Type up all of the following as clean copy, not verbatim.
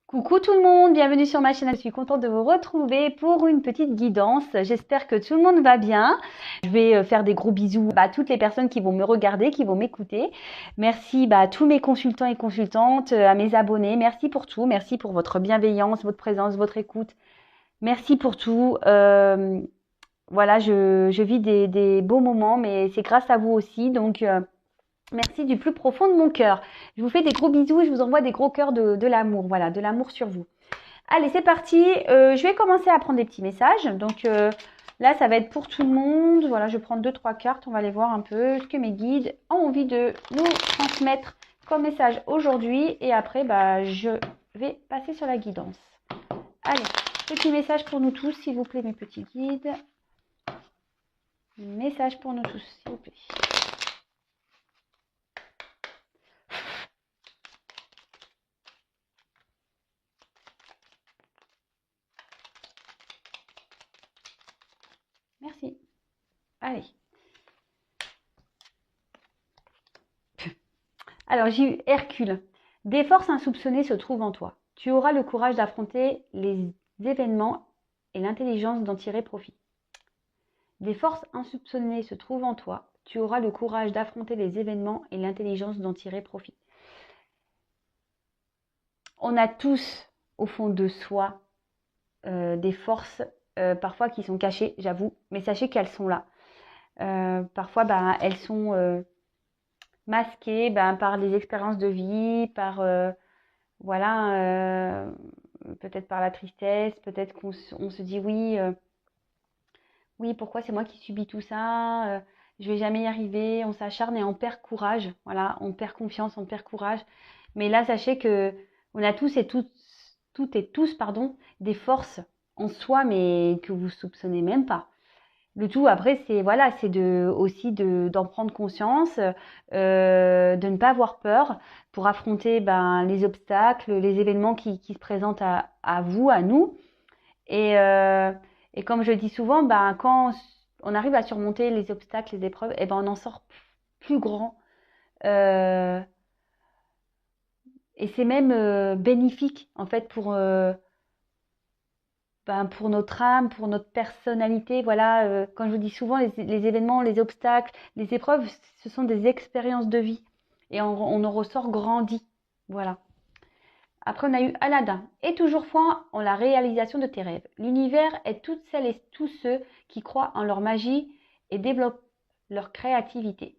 Coucou tout le monde, bienvenue sur ma chaîne. Je suis contente de vous retrouver pour une petite guidance. J'espère que tout le monde va bien. Je vais faire des gros bisous à toutes les personnes qui vont me regarder, qui vont m'écouter. Merci à tous mes consultants et consultantes, à mes abonnés. Merci pour tout. Merci pour votre bienveillance, votre présence, votre écoute. Merci pour tout. Voilà, je vis des beaux moments, mais c'est grâce à vous aussi. Donc, merci du plus profond de mon cœur. Je vous fais des gros bisous et je vous envoie des gros cœurs de l'amour. Voilà, de l'amour sur vous. Allez, c'est parti. Je vais commencer à prendre des petits messages. Donc là, ça va être pour tout le monde. Voilà, je prends 2-3 cartes. On va aller voir un peu ce que mes guides ont envie de nous transmettre comme message aujourd'hui. Et après, je vais passer sur la guidance. Allez, petit message pour nous tous, s'il vous plaît, mes petits guides. Message pour nous tous, s'il vous plaît. Merci. Allez. Alors, j'ai eu Hercule. Des forces insoupçonnées se trouvent en toi. Tu auras le courage d'affronter les événements et l'intelligence d'en tirer profit. Des forces insoupçonnées se trouvent en toi. Tu auras le courage d'affronter les événements et l'intelligence d'en tirer profit. On a tous, au fond de soi, des forces parfois qui sont cachées, j'avoue, mais sachez qu'elles sont là. Parfois, elles sont masquées par les expériences de vie, par peut-être par la tristesse, peut-être qu'on se dit oui, pourquoi c'est moi qui subis tout ça, je vais jamais y arriver, on s'acharne et on perd courage, voilà, on perd confiance, on perd courage. Mais là, sachez que on a tous et toutes et tous, des forces en soi, mais que vous soupçonnez même pas. Le tout après, c'est aussi d'en prendre conscience, de ne pas avoir peur pour affronter les obstacles, les événements qui se présentent à vous, à nous. Et comme je le dis souvent, quand on arrive à surmonter les obstacles, les épreuves, on en sort plus grand. Et c'est même bénéfique en fait pour notre âme, pour notre personnalité. Voilà, quand je vous dis souvent, les événements, les obstacles, les épreuves, ce sont des expériences de vie. Et on en ressort grandi. Voilà. Après, on a eu Aladdin. Et toujours foi en la réalisation de tes rêves. L'univers est toutes celles et tous ceux qui croient en leur magie et développent leur créativité.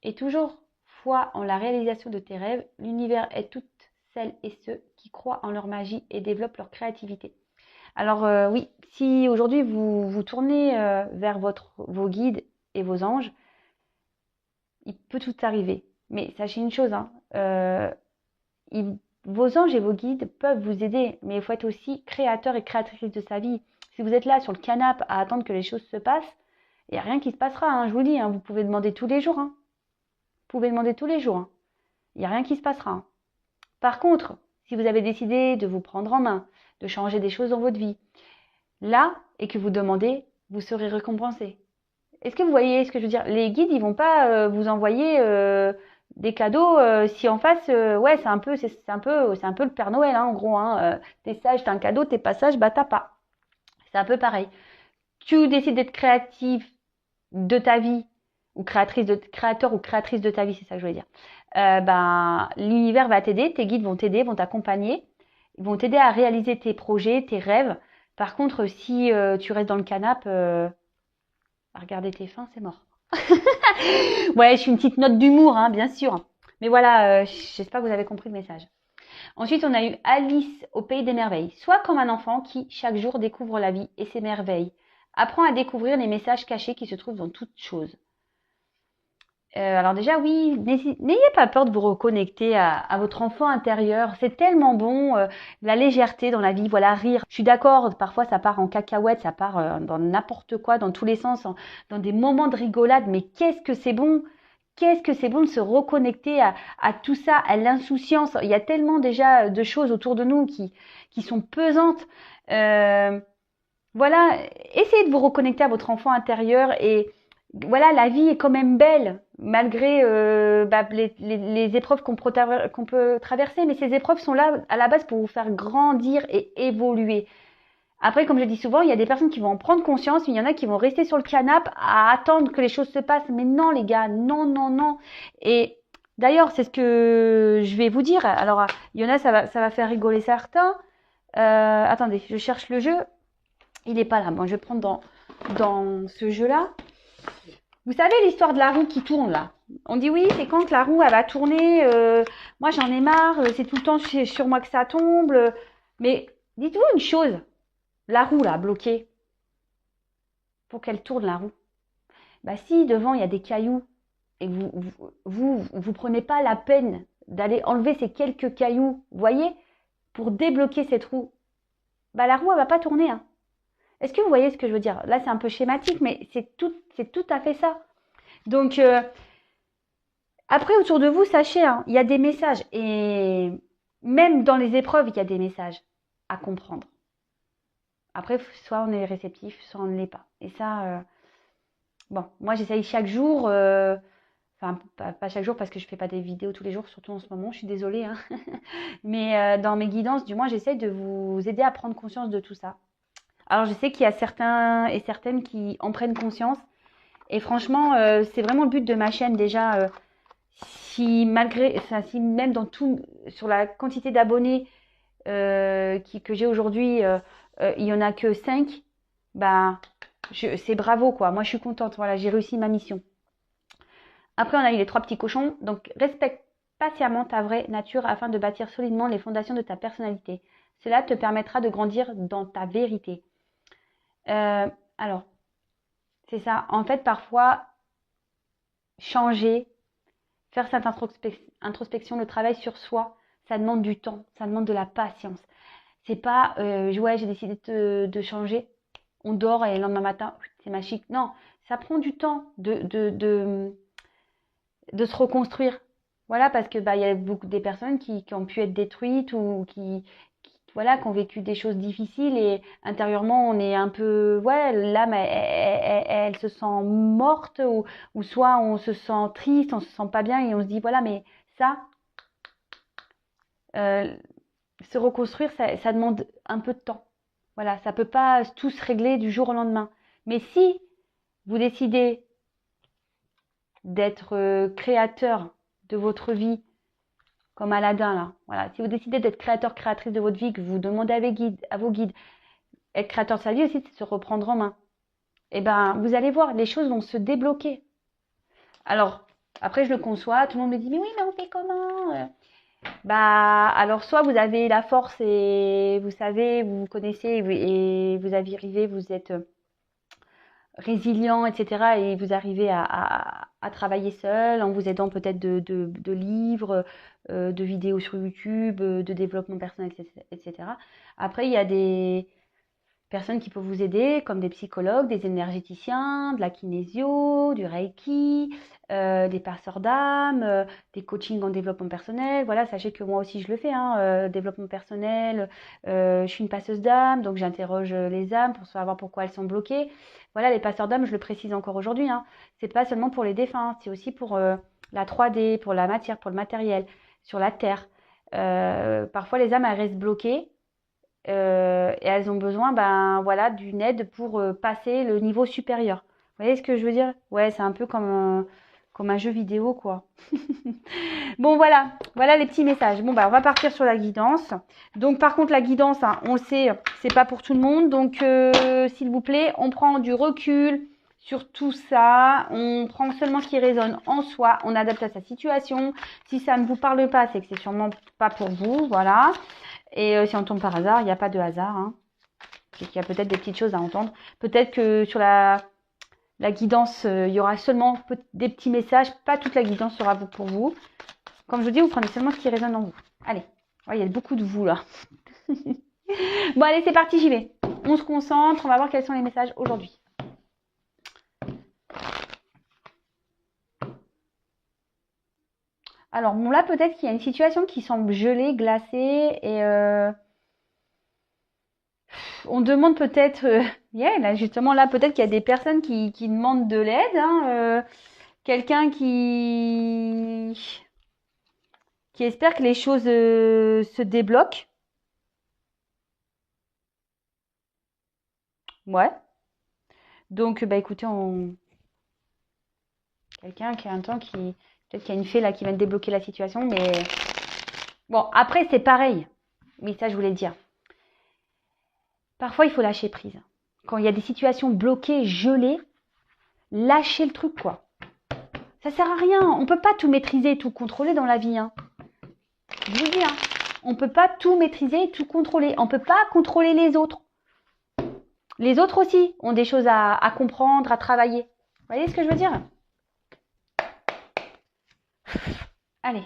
Et toujours foi en la réalisation de tes rêves. L'univers est toutes celles et ceux qui croient en leur magie et développent leur créativité. Alors oui, si aujourd'hui vous vous tournez vers vos guides et vos anges, il peut tout arriver. Mais sachez une chose, vos anges et vos guides peuvent vous aider, mais il faut être aussi créateur et créatrice de sa vie. Si vous êtes là sur le canapé à attendre que les choses se passent, il n'y a rien qui se passera, je vous dis, vous pouvez demander tous les jours. Vous pouvez demander tous les jours. Il n'y a rien qui se passera. Par contre, si vous avez décidé de vous prendre en main, de changer des choses dans votre vie, là, et que vous demandez, vous serez récompensé. Est-ce que vous voyez ce que je veux dire? Les guides, ils vont pas vous envoyer des cadeaux si en face, c'est un peu le Père Noël, en gros. T'es sage, t'as un cadeau, t'es pas sage, t'as pas. C'est un peu pareil. Tu décides d'être créatif de ta vie, ou créateur ou créatrice de ta vie, c'est ça que je voulais dire. L'univers va t'aider, tes guides vont t'aider, vont t'accompagner, ils vont t'aider à réaliser tes projets, tes rêves. Par contre, si tu restes dans le canapé, à regarder tes fins, c'est mort. Ouais, je suis une petite note d'humour, bien sûr. Mais voilà, j'espère que vous avez compris le message. Ensuite, on a eu Alice au pays des merveilles. Sois comme un enfant qui, chaque jour, découvre la vie et ses merveilles. Apprends à découvrir les messages cachés qui se trouvent dans toute chose. Alors déjà, oui, n'ayez pas peur de vous reconnecter à votre enfant intérieur. C'est tellement bon, la légèreté dans la vie, voilà, rire. Je suis d'accord, parfois ça part en cacahuète, ça part dans n'importe quoi, dans tous les sens, dans des moments de rigolade. Mais qu'est-ce que c'est bon! Qu'est-ce que c'est bon de se reconnecter à tout ça, à l'insouciance. Il y a tellement déjà de choses autour de nous qui sont pesantes. Voilà, essayez de vous reconnecter à votre enfant intérieur et voilà, la vie est quand même belle. malgré les épreuves qu'on peut traverser. Mais ces épreuves sont là à la base pour vous faire grandir et évoluer. Après, comme je dis souvent, il y a des personnes qui vont en prendre conscience, mais il y en a qui vont rester sur le canapé à attendre que les choses se passent. Mais non, les gars, non, non, non. Et d'ailleurs, c'est ce que je vais vous dire. Alors, il y en a, ça va faire rigoler certains. Attendez, je cherche le jeu. Il n'est pas là. Bon, je vais prendre dans ce jeu-là. Vous savez l'histoire de la roue qui tourne là? On dit oui, c'est quand la roue elle va tourner. Moi, j'en ai marre. C'est tout le temps sur moi que ça tombe. Mais dites-vous une chose. La roue là, bloquée. Pour qu'elle tourne la roue. Bah si devant il y a des cailloux et que vous prenez pas la peine d'aller enlever ces quelques cailloux, vous voyez, pour débloquer cette roue, bah la roue elle va pas tourner. Hein. Est-ce que vous voyez ce que je veux dire? Là c'est un peu schématique, mais c'est tout à fait ça. Donc après autour de vous, sachez, hein, il y a des messages et même dans les épreuves, il y a des messages à comprendre. Après, soit on est réceptif, soit on ne l'est pas. Et ça, bon, moi j'essaye chaque jour, enfin pas chaque jour parce que je fais pas des vidéos tous les jours, surtout en ce moment, je suis désolée, hein. Mais dans mes guidances, du moins, j'essaye de vous aider à prendre conscience de tout ça. Alors je sais qu'il y a certains et certaines qui en prennent conscience. Et franchement, c'est vraiment le but de ma chaîne déjà. Si même dans tout, sur la quantité d'abonnés que j'ai aujourd'hui, il y en a que 5, bah c'est bravo quoi. Moi je suis contente. Voilà, j'ai réussi ma mission. Après on a eu les 3 petits cochons. Donc respecte patiemment ta vraie nature afin de bâtir solidement les fondations de ta personnalité. Cela te permettra de grandir dans ta vérité. Alors, c'est ça. En fait, parfois, changer, faire cette introspection, le travail sur soi, ça demande du temps, ça demande de la patience. C'est pas, ouais, j'ai décidé de changer, on dort et le lendemain matin, c'est magique. Non, ça prend du temps de se reconstruire. Voilà, parce que bah il y a beaucoup des personnes qui ont pu être détruites ou voilà, qui ont vécu des choses difficiles et intérieurement on est un peu, ouais, l'âme elle se sent morte ou soit on se sent triste, on se sent pas bien et on se dit voilà, mais ça, se reconstruire, ça demande un peu de temps. Voilà, ça peut pas tout se régler du jour au lendemain. Mais si vous décidez d'être créateur de votre vie, comme Aladdin là, voilà, si vous décidez d'être créateur, créatrice de votre vie, que vous demandez à vos guides, être créateur de sa vie aussi, c'est de se reprendre en main. Et ben, vous allez voir, les choses vont se débloquer. Alors, après, je le conçois, tout le monde me dit, mais oui, mais on fait comment? Bah, alors, soit vous avez la force et vous savez, vous connaissez et vous arrivez, vous êtes résilient, etc. Et vous arrivez à travailler seul en vous aidant peut-être de livres, de vidéos sur YouTube, de développement personnel, etc. Après, il y a des personnes qui peuvent vous aider, comme des psychologues, des énergéticiens, de la kinésio, du reiki, des passeurs d'âme, des coachings en développement personnel. Voilà, sachez que moi aussi je le fais, hein, développement personnel. Je suis une passeuse d'âme, donc j'interroge les âmes pour savoir pourquoi elles sont bloquées. Voilà, les passeurs d'âme, je le précise encore aujourd'hui, hein, c'est pas seulement pour les défunts, c'est aussi pour la 3D, pour la matière, pour le matériel, sur la terre. Parfois les âmes elles restent bloquées. Et elles ont besoin voilà, d'une aide pour passer le niveau supérieur. Vous voyez ce que je veux dire? Ouais, c'est un peu comme un jeu vidéo, quoi. Bon, voilà les petits messages. Bon, on va partir sur la guidance. Donc, par contre, la guidance, hein, on le sait, c'est pas pour tout le monde. Donc, s'il vous plaît, on prend du recul sur tout ça. On prend seulement ce qui résonne en soi. On adapte à sa situation. Si ça ne vous parle pas, c'est que c'est sûrement pas pour vous. Voilà. Et si on tombe par hasard, il n'y a pas de hasard. Hein. C'est qu'il y a peut-être des petites choses à entendre. Peut-être que sur la guidance, il y aura seulement des petits messages. Pas toute la guidance sera pour vous. Comme je vous dis, vous prenez seulement ce qui résonne en vous. Allez, il y a beaucoup de vous là. Bon, allez, c'est parti, j'y vais. On se concentre, on va voir quels sont les messages aujourd'hui. Alors, bon, là, peut-être qu'il y a une situation qui semble gelée, glacée et on demande peut-être, là, justement, là, peut-être qu'il y a des personnes qui demandent de l'aide, hein, Quelqu'un qui espère que les choses se débloquent. Ouais. Donc, bah écoutez, quelqu'un qui a un temps qui. Peut-être qu'il y a une fée là qui vient de débloquer la situation, mais. Bon, après, c'est pareil. Oui, ça, je voulais le dire. Parfois, il faut lâcher prise. Quand il y a des situations bloquées, gelées, lâchez le truc, quoi. Ça sert à rien. On peut pas tout maîtriser, tout contrôler dans la vie, hein. Je vous le dis, hein. On peut pas tout maîtriser, tout contrôler. On peut pas contrôler les autres. Les autres aussi ont des choses à comprendre, à travailler. Vous voyez ce que je veux dire? Allez.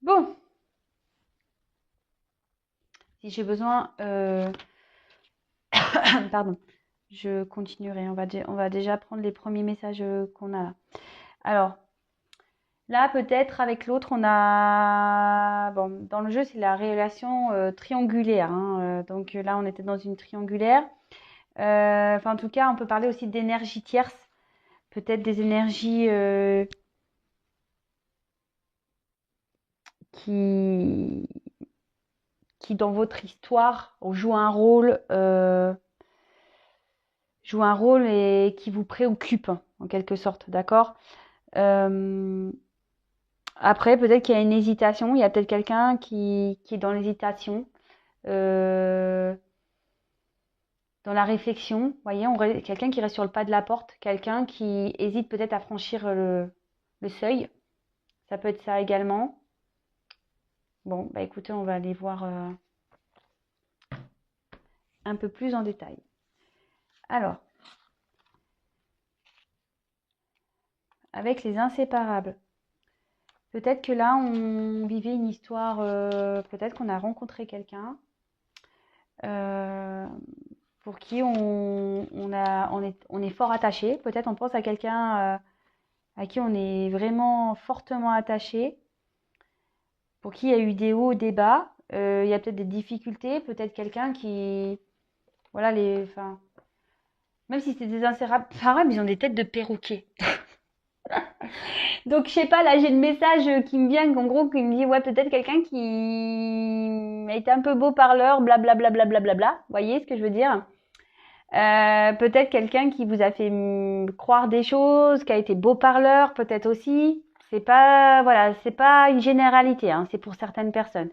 Bon. Si j'ai besoin, pardon, je continuerai. On va déjà prendre les premiers messages qu'on a là. Alors, là, peut-être avec l'autre, on a. Bon, dans le jeu, c'est la relation triangulaire, hein. Donc là, on était dans une triangulaire. Enfin, en tout cas, on peut parler aussi d'énergie tierce. Peut-être des énergies qui, dans votre histoire, jouent un rôle et qui vous préoccupent, en quelque sorte, d'accord? Après, peut-être qu'il y a une hésitation. Il y a peut-être quelqu'un qui est dans l'hésitation, euh, dans la réflexion. Vous voyez, quelqu'un qui reste sur le pas de la porte, quelqu'un qui hésite peut-être à franchir le seuil. Ça peut être ça également. Bon, bah écoutez, on va aller voir un peu plus en détail. Alors, avec les inséparables. Peut-être que là, on vivait une histoire, peut-être qu'on a rencontré quelqu'un pour qui on est fort attaché. Peut-être on pense à quelqu'un à qui on est vraiment fortement attaché, pour qui il y a eu des hauts, des bas. Il y a peut-être des difficultés, peut-être quelqu'un qui... Voilà, enfin, même si c'est des inséparables, ils ont des têtes de perroquets. Donc, je sais pas, là, j'ai le message qui me vient, en gros, qui me dit, ouais, peut-être quelqu'un qui a été un peu beau parleur, blablabla, blablabla. Vous voyez ce que je veux dire? Peut-être quelqu'un qui vous a fait croire des choses, qui a été beau parleur, peut-être aussi. C'est pas, voilà, c'est pas une généralité, hein, c'est pour certaines personnes.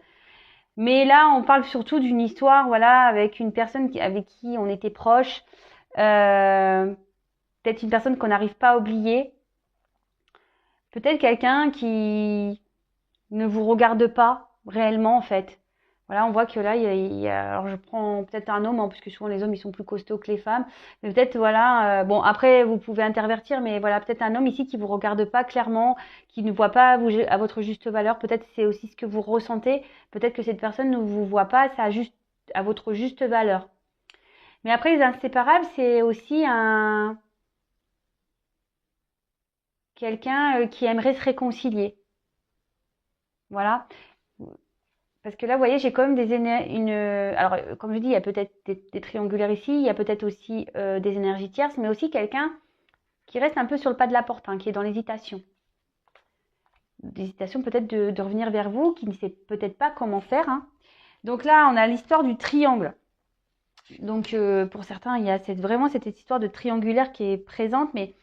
Mais là, on parle surtout d'une histoire, voilà, avec une personne avec qui on était proche, peut-être une personne qu'on n'arrive pas à oublier, peut-être quelqu'un qui ne vous regarde pas réellement en fait. Voilà, on voit que là, alors je prends peut-être un homme, hein, parce que souvent les hommes ils sont plus costauds que les femmes, mais peut-être voilà, bon après vous pouvez intervertir, mais voilà peut-être un homme ici qui vous regarde pas clairement, qui ne voit pas à votre juste valeur. Peut-être c'est aussi ce que vous ressentez. Peut-être que cette personne ne vous voit pas à votre juste valeur. Mais après les inséparables, c'est aussi un quelqu'un qui aimerait se réconcilier. Voilà. Parce que là, vous voyez, j'ai quand même alors, comme je dis, il y a peut-être des triangulaires ici, il y a peut-être aussi des énergies tierces, mais aussi quelqu'un qui reste un peu sur le pas de la porte, hein, qui est dans l'hésitation. L'hésitation peut-être de revenir vers vous, qui ne sait peut-être pas comment faire, hein. Donc là, on a l'histoire du triangle. Donc pour certains, il y a vraiment cette histoire de triangulaire qui est présente, mais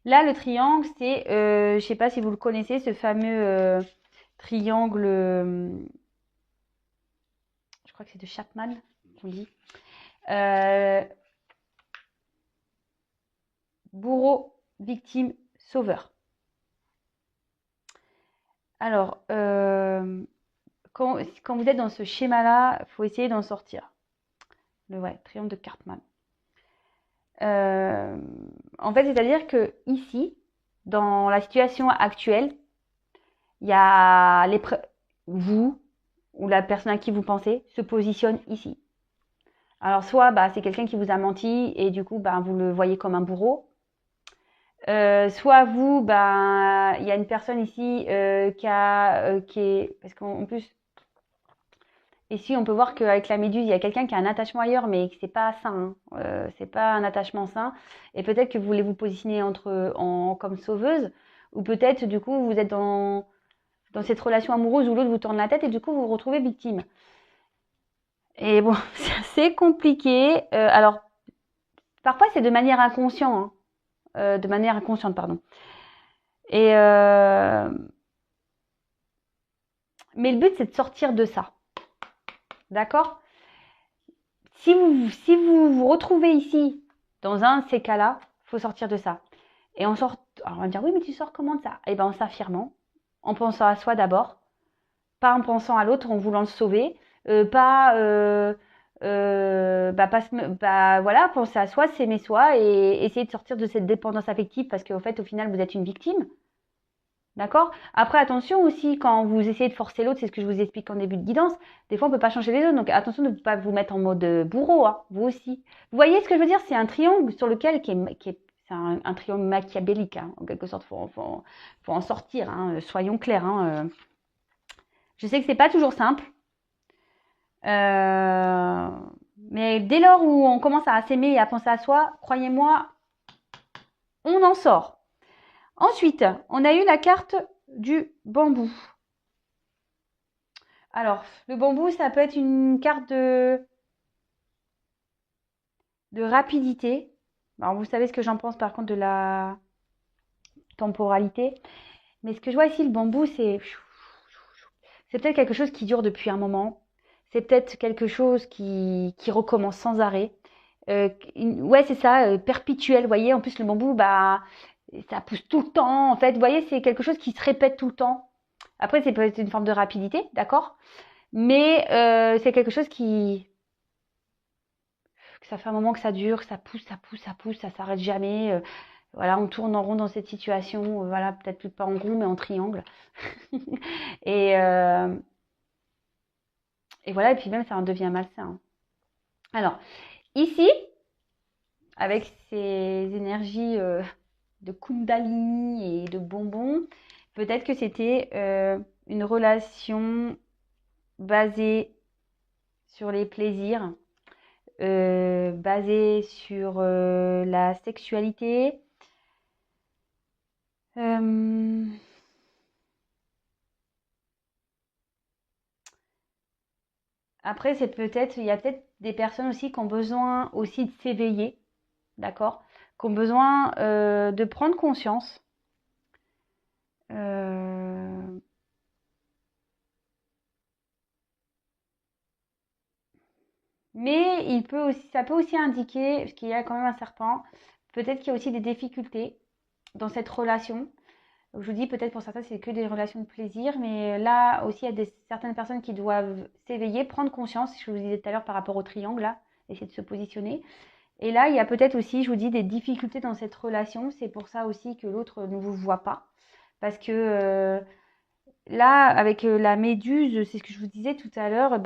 là, le triangle, c'est, je ne sais pas si vous le connaissez, ce fameux triangle, je crois que c'est de Chapman qu'on dit. Bourreau, victime, sauveur. Alors, quand vous êtes dans ce schéma-là, il faut essayer d'en sortir. Ouais, triomphe de Cartman. En fait, c'est-à-dire que ici, dans la situation actuelle, il y a vous ou la personne à qui vous pensez se positionne ici. Alors soit c'est quelqu'un qui vous a menti et du coup vous le voyez comme un bourreau. Soit vous, il y a une personne ici qui est, parce qu'en plus ici on peut voir qu'avec la méduse il y a quelqu'un qui a un attachement ailleurs mais que c'est pas sain, c'est pas un attachement sain et peut-être que vous voulez vous positionner comme sauveuse ou peut-être du coup vous êtes dans cette relation amoureuse où l'autre vous tourne la tête et du coup vous vous retrouvez victime. Et bon, c'est assez compliqué. Alors, parfois c'est de manière inconsciente, pardon. Et mais le but c'est de sortir de ça, d'accord? Si vous vous retrouvez ici dans un de ces cas-là, faut sortir de ça. Et on sort. Alors on va dire oui, mais tu sors comment de ça? Eh ben en s'affirmant, en pensant à soi d'abord, pas en pensant à l'autre, en voulant le sauver, voilà, penser à soi, s'aimer soi et essayer de sortir de cette dépendance affective parce qu'au fait, au final, vous êtes une victime. D'accord? Après, attention aussi, quand vous essayez de forcer l'autre, c'est ce que je vous explique en début de guidance, des fois, on ne peut pas changer les autres. Donc, attention de ne pas vous mettre en mode bourreau, hein, vous aussi. Vous voyez ce que je veux dire? C'est un triangle sur lequel, c'est un triangle machiavélique, hein, en quelque sorte. Faut en sortir, hein, soyons clairs. Hein. Je sais que c'est pas toujours simple. Mais dès lors où on commence à s'aimer et à penser à soi, croyez-moi, on en sort. Ensuite, on a eu la carte du bambou. Alors, le bambou, ça peut être une carte de rapidité. Alors, vous savez ce que j'en pense par contre de la temporalité. Mais ce que je vois ici, le bambou, c'est peut-être quelque chose qui dure depuis un moment. C'est peut-être quelque chose qui recommence sans arrêt. Ouais, c'est ça, perpétuel. Vous voyez, en plus, le bambou, ça pousse tout le temps. En fait, vous voyez, c'est quelque chose qui se répète tout le temps. Après, c'est peut-être une forme de rapidité, d'accord? Mais c'est quelque chose que ça fait un moment que ça dure, ça pousse, ça s'arrête jamais. Voilà, on tourne en rond dans cette situation. Voilà, peut-être pas en rond, mais en triangle. et, et voilà, et puis même, ça en devient malsain. Alors, ici, avec ces énergies de Kundalini et de bonbons, peut-être que c'était une relation basée sur les plaisirs, basée sur la sexualité. Après, il y a peut-être des personnes aussi qui ont besoin aussi de s'éveiller, d'accord? Qui ont besoin de prendre conscience. Mais ça peut aussi indiquer, parce qu'il y a quand même un serpent, peut-être qu'il y a aussi des difficultés dans cette relation. Je vous dis, peut-être pour certains, c'est que des relations de plaisir, mais là aussi, il y a certaines personnes qui doivent s'éveiller, prendre conscience, je vous disais tout à l'heure par rapport au triangle, là, essayer de se positionner. Et là, il y a peut-être aussi, je vous dis, des difficultés dans cette relation. C'est pour ça aussi que l'autre ne vous voit pas. Parce que là, avec la méduse, c'est ce que je vous disais tout à l'heure,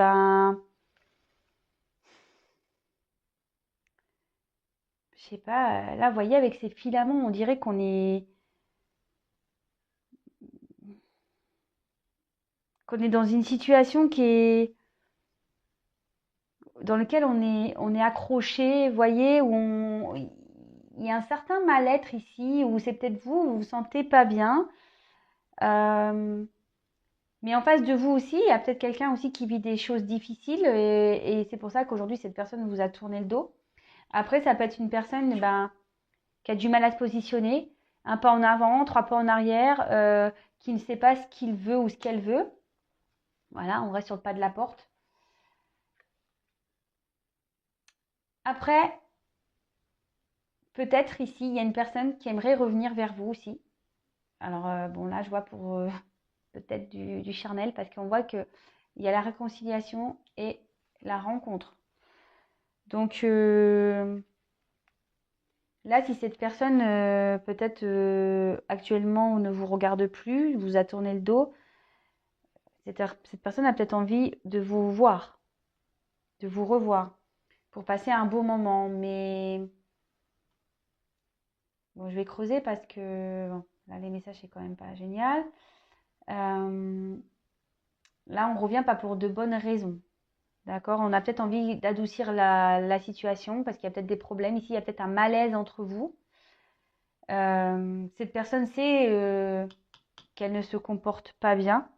je sais pas, là, vous voyez, avec ces filaments, on dirait qu'on est dans une situation dans laquelle on est accroché, vous voyez, il y a un certain mal-être ici, où c'est peut-être vous vous sentez pas bien. Mais en face de vous aussi, il y a peut-être quelqu'un aussi qui vit des choses difficiles et c'est pour ça qu'aujourd'hui, cette personne vous a tourné le dos. Après, ça peut être une personne qui a du mal à se positionner, un pas en avant, trois pas en arrière, qui ne sait pas ce qu'il veut ou ce qu'elle veut. Voilà, on reste sur le pas de la porte. Après, peut-être ici, il y a une personne qui aimerait revenir vers vous aussi, Alors, bon, là, je vois pour peut-être du charnel, parce qu'on voit qu'il y a la réconciliation et la rencontre. Donc, là, si cette personne, peut-être actuellement, ne vous regarde plus, vous a tourné le dos, cette personne a peut-être envie de vous voir, de vous revoir, pour passer un beau moment. Mais bon, je vais creuser parce que bon, là, les messages, c'est quand même pas génial. Là, on revient pas pour de bonnes raisons. D'accord? On a peut-être envie d'adoucir la situation parce qu'il y a peut-être des problèmes. Ici, il y a peut-être un malaise entre vous. Cette personne sait qu'elle ne se comporte pas bien.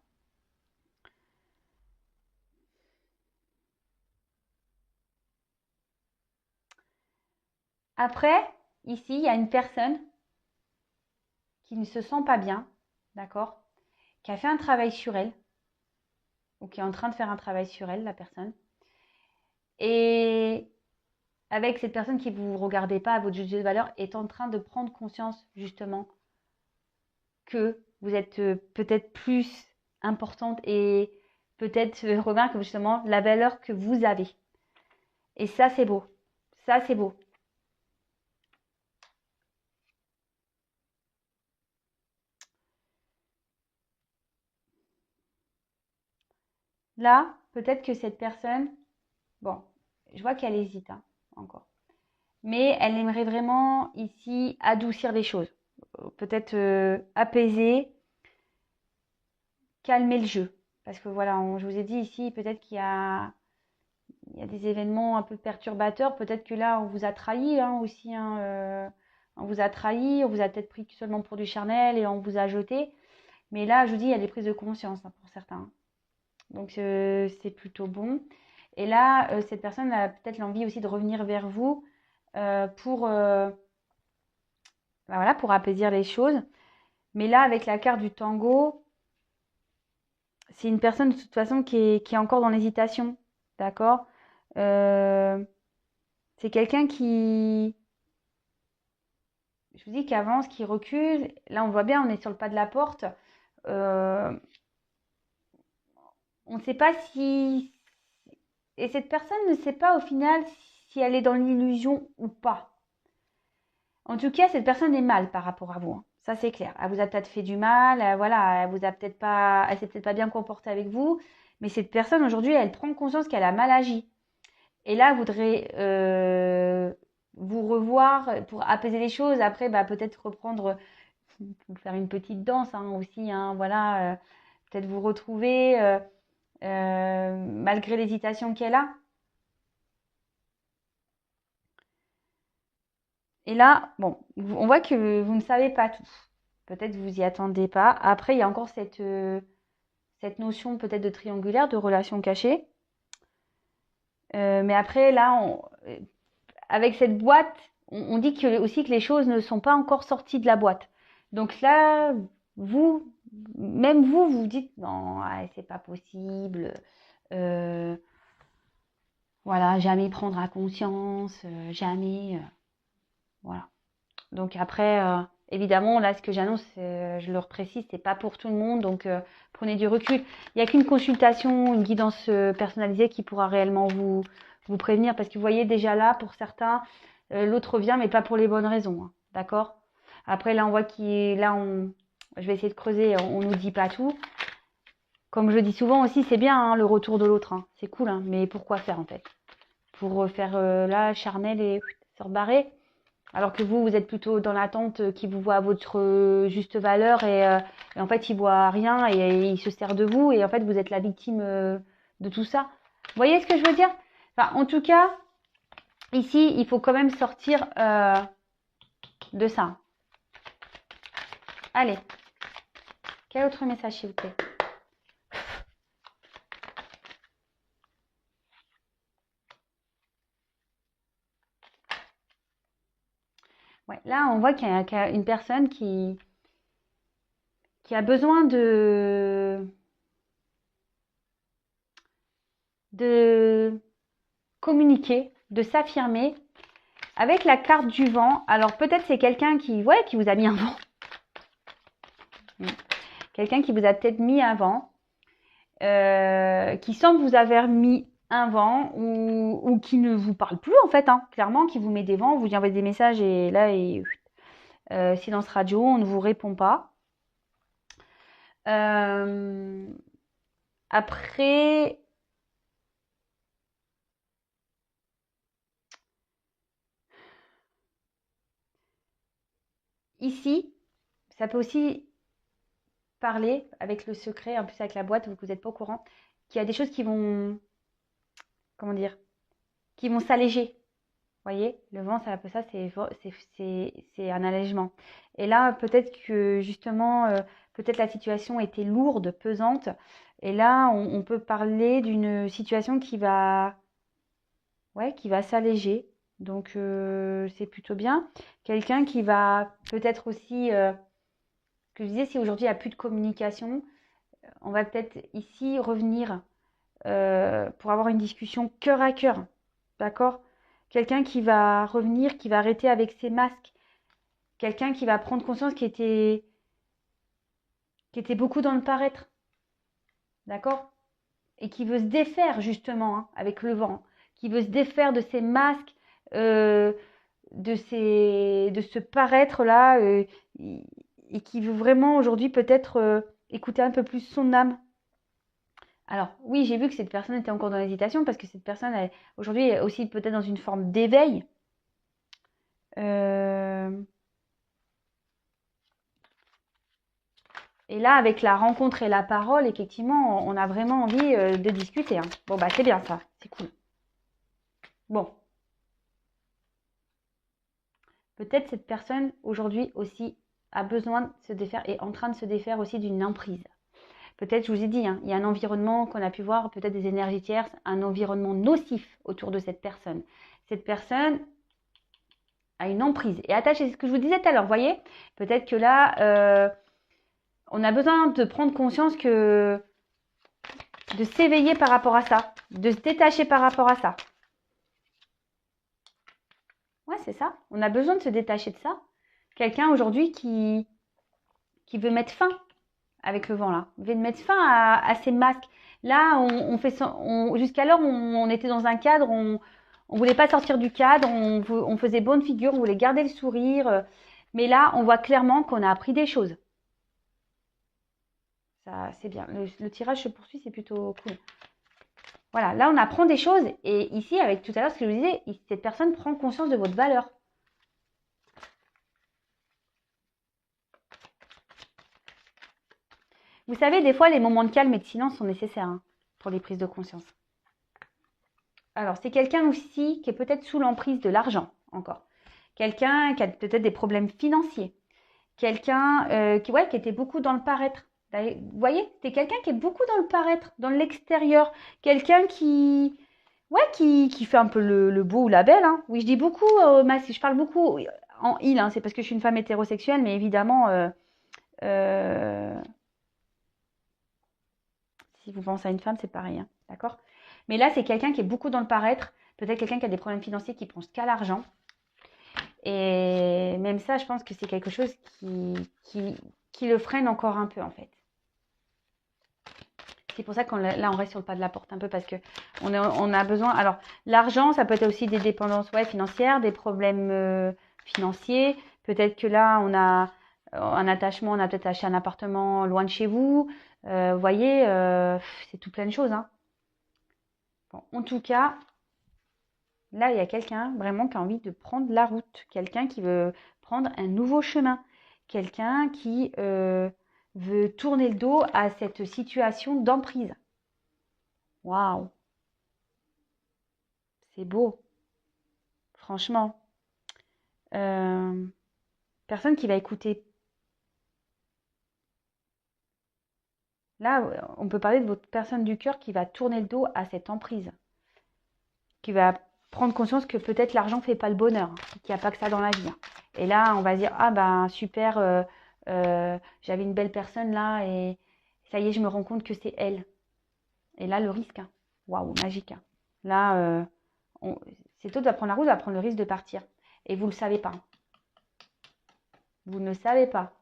Après, ici, il y a une personne qui ne se sent pas bien, d'accord? Qui a fait un travail sur elle, ou qui est en train de faire un travail sur elle, la personne. Et avec cette personne qui ne vous regardez pas à votre jugement de valeur, est en train de prendre conscience, justement, que vous êtes peut-être plus importante et peut-être remarque justement la valeur que vous avez. Et ça, c'est beau. Ça, c'est beau. Là, peut-être que cette personne, bon, je vois qu'elle hésite hein, encore. Mais elle aimerait vraiment ici adoucir les choses. Peut-être apaiser, calmer le jeu. Parce que voilà, je vous ai dit ici, peut-être il y a des événements un peu perturbateurs. Peut-être que là, on vous a trahi hein, aussi. Hein, on vous a trahi, on vous a peut-être pris seulement pour du charnel et on vous a jeté. Mais là, je vous dis, il y a des prises de conscience hein, pour certains. Donc, c'est plutôt bon. Et là, cette personne a peut-être l'envie aussi de revenir vers vous pour, bah voilà, pour apaiser les choses. Mais là, avec la carte du tango, c'est une personne de toute façon qui est encore dans l'hésitation. D'accord C'est quelqu'un qui, je vous dis, qui avance, qui recule. Là, on voit bien, on est sur le pas de la porte. On ne sait pas si... Et cette personne ne sait pas au final si elle est dans l'illusion ou pas. En tout cas, cette personne est mal par rapport à vous. Hein. Ça, c'est clair. Elle vous a peut-être fait du mal. Voilà, elle vous a peut-être pas, elle s'est peut-être pas bien comportée avec vous. Mais cette personne, aujourd'hui, elle prend conscience qu'elle a mal agi. Et là, elle voudrait vous revoir pour apaiser les choses. Après, bah, peut-être reprendre, faire une petite danse hein, aussi. Hein, voilà, peut-être vous retrouver malgré l'hésitation qu'elle a. Et là, bon, on voit que vous ne savez pas tout. Peut-être vous y attendez pas. Après, il y a encore cette notion peut-être de triangulaire, de relation cachée. Mais après, là, avec cette boîte, on dit aussi que les choses ne sont pas encore sorties de la boîte. Donc là, vous, même vous, vous dites non, c'est pas possible. Voilà, jamais prendre à conscience, jamais. Voilà. Donc après, évidemment, là, ce que j'annonce, je le reprécise, c'est pas pour tout le monde. Donc prenez du recul. Il n'y a qu'une consultation, une guidance personnalisée qui pourra réellement vous prévenir. Parce que vous voyez déjà là, pour certains, l'autre vient, mais pas pour les bonnes raisons. Hein, d'accord? Après, là, on voit je vais essayer de creuser, on nous dit pas tout. Comme je dis souvent aussi, c'est bien hein, le retour de l'autre. Hein, c'est cool, hein, mais pourquoi faire en fait? Pour faire là, charnel et se rebarrer. Alors que vous êtes plutôt dans l'attente qui vous voit à votre juste valeur et en fait, il voit rien et il se sert de vous et en fait, vous êtes la victime de tout ça. Vous voyez ce que je veux dire? Enfin, en tout cas, ici, il faut quand même sortir de ça. Allez. Quel autre message, s'il vous plaît? Ouais, là, on voit qu'il y a une personne qui a besoin de communiquer, de s'affirmer avec la carte du vent. Alors peut-être c'est quelqu'un qui vous a mis un vent. Quelqu'un qui vous a peut-être mis un vent, qui semble vous avoir mis un vent ou qui ne vous parle plus en fait, hein, clairement, qui vous met des vents, vous lui envoyez des messages et là, silence radio, on ne vous répond pas. Après, ici, ça peut aussi parler avec le secret, en plus avec la boîte, vous n'êtes pas au courant, qu'il y a des choses qui vont, comment dire, qui vont s'alléger. Vous voyez, le vent, c'est un peu ça, c'est un allègement. Et là, peut-être que justement, peut-être la situation était lourde, pesante. Et là, on peut parler d'une situation qui va s'alléger. Donc, c'est plutôt bien. Quelqu'un qui va peut-être aussi, ce que je disais, si aujourd'hui il n'y a plus de communication, on va peut-être ici revenir pour avoir une discussion cœur à cœur. D'accord? Quelqu'un qui va revenir, qui va arrêter avec ses masques. Quelqu'un qui va prendre conscience qui était beaucoup dans le paraître. D'accord? Et qui veut se défaire justement avec le vent. Qui veut se défaire de ses masques, de ce paraître-là. Et qui veut vraiment aujourd'hui peut-être écouter un peu plus son âme. Alors, oui, j'ai vu que cette personne était encore dans l'hésitation parce que cette personne, aujourd'hui, est aussi peut-être dans une forme d'éveil. Et là, avec la rencontre et la parole, effectivement, on a vraiment envie de discuter. Hein. Bon, bah, c'est bien ça. C'est cool. Bon. Peut-être cette personne, aujourd'hui, aussi, a besoin de se défaire, est en train de se défaire aussi d'une emprise. Peut-être, je vous ai dit, hein, il y a un environnement qu'on a pu voir, peut-être des énergies tierces, un environnement nocif autour de cette personne. Cette personne a une emprise. Et attachez, c'est ce que je vous disais tout à l'heure, vous voyez? Peut-être que là, on a besoin de prendre conscience de s'éveiller par rapport à ça, de se détacher par rapport à ça. Ouais, c'est ça. On a besoin de se détacher de ça. Quelqu'un aujourd'hui qui veut mettre fin avec le vent là, veut mettre fin à ces masques. Là, jusqu'alors, on était dans un cadre, on voulait pas sortir du cadre, on faisait bonne figure, on voulait garder le sourire. Mais là, on voit clairement qu'on a appris des choses. Ça, c'est bien. Le tirage se poursuit, c'est plutôt cool. Voilà, là, on apprend des choses. Et ici, avec tout à l'heure, ce que je vous disais, cette personne prend conscience de votre valeur. Vous savez, des fois, les moments de calme et de silence sont nécessaires hein, pour les prises de conscience. Alors, c'est quelqu'un aussi qui est peut-être sous l'emprise de l'argent, encore. Quelqu'un qui a peut-être des problèmes financiers. Quelqu'un qui était beaucoup dans le paraître. Vous voyez, c'est quelqu'un qui est beaucoup dans le paraître, dans l'extérieur. Quelqu'un qui fait un peu le beau ou la belle. Hein. Oui, je dis beaucoup, je parle beaucoup en il, hein, c'est parce que je suis une femme hétérosexuelle, mais évidemment, si vous pensez à une femme, c'est pareil, hein, d'accord? Mais là, c'est quelqu'un qui est beaucoup dans le paraître, peut-être quelqu'un qui a des problèmes financiers, qui pense qu'à l'argent. Et même ça, je pense que c'est quelque chose qui le freine encore un peu, en fait. C'est pour ça là, on reste sur le pas de la porte un peu parce que on a besoin. Alors, l'argent, ça peut être aussi des dépendances financières, des problèmes financiers. Peut-être que là, on a un attachement, on a peut-être acheté un appartement loin de chez vous. Vous voyez, c'est tout plein de choses. Hein. Bon, en tout cas, là, il y a quelqu'un vraiment qui a envie de prendre la route. Quelqu'un qui veut prendre un nouveau chemin. Quelqu'un qui veut tourner le dos à cette situation d'emprise. Waouh, c'est beau. Franchement. Personne qui va écouter. Là, on peut parler de votre personne du cœur qui va tourner le dos à cette emprise. Qui va prendre conscience que peut-être l'argent ne fait pas le bonheur. Hein, qu'il n'y a pas que ça dans la vie. Hein. Et là, on va se dire, ah ben super, j'avais une belle personne là et ça y est, je me rends compte que c'est elle. Et là, le risque. Hein. Waouh, magique. Hein. Là, c'est tôt de prendre la route, de prendre le risque de partir. Et vous ne le savez pas. Vous ne le savez pas.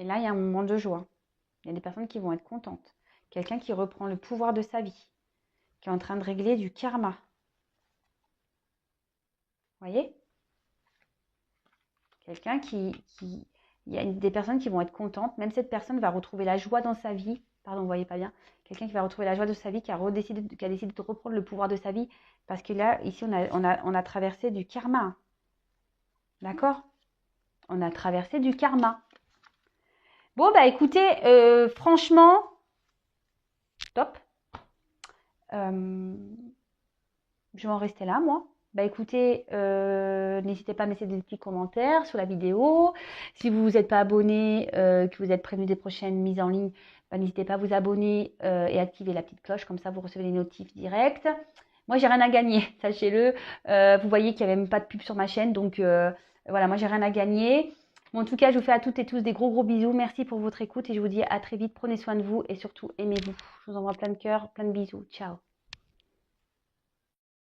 Et là, il y a un moment de joie. Il y a des personnes qui vont être contentes. Quelqu'un qui reprend le pouvoir de sa vie, qui est en train de régler du karma. Vous voyez? Quelqu'un qui... Il y a des personnes qui vont être contentes. Même cette personne va retrouver la joie dans sa vie. Pardon, vous ne voyez pas bien. Quelqu'un qui va retrouver la joie de sa vie, qui a décidé de reprendre le pouvoir de sa vie. Parce que là, ici, on a traversé du karma. D'accord? On a traversé du karma. Bon, bah écoutez, franchement, top. Je vais en rester là, moi. Bah écoutez, n'hésitez pas à mettre des petits commentaires sous la vidéo. Si vous n'êtes pas abonné, que vous êtes prévenu des prochaines mises en ligne, bah, n'hésitez pas à vous abonner et activer la petite cloche. Comme ça, vous recevez les notifs directs. Moi, j'ai rien à gagner, sachez-le. Vous voyez qu'il n'y avait même pas de pub sur ma chaîne. Donc, voilà, moi, j'ai rien à gagner. Bon, en tout cas, je vous fais à toutes et tous des gros bisous. Merci pour votre écoute et je vous dis à très vite. Prenez soin de vous et surtout, aimez-vous. Je vous envoie plein de cœurs, plein de bisous. Ciao.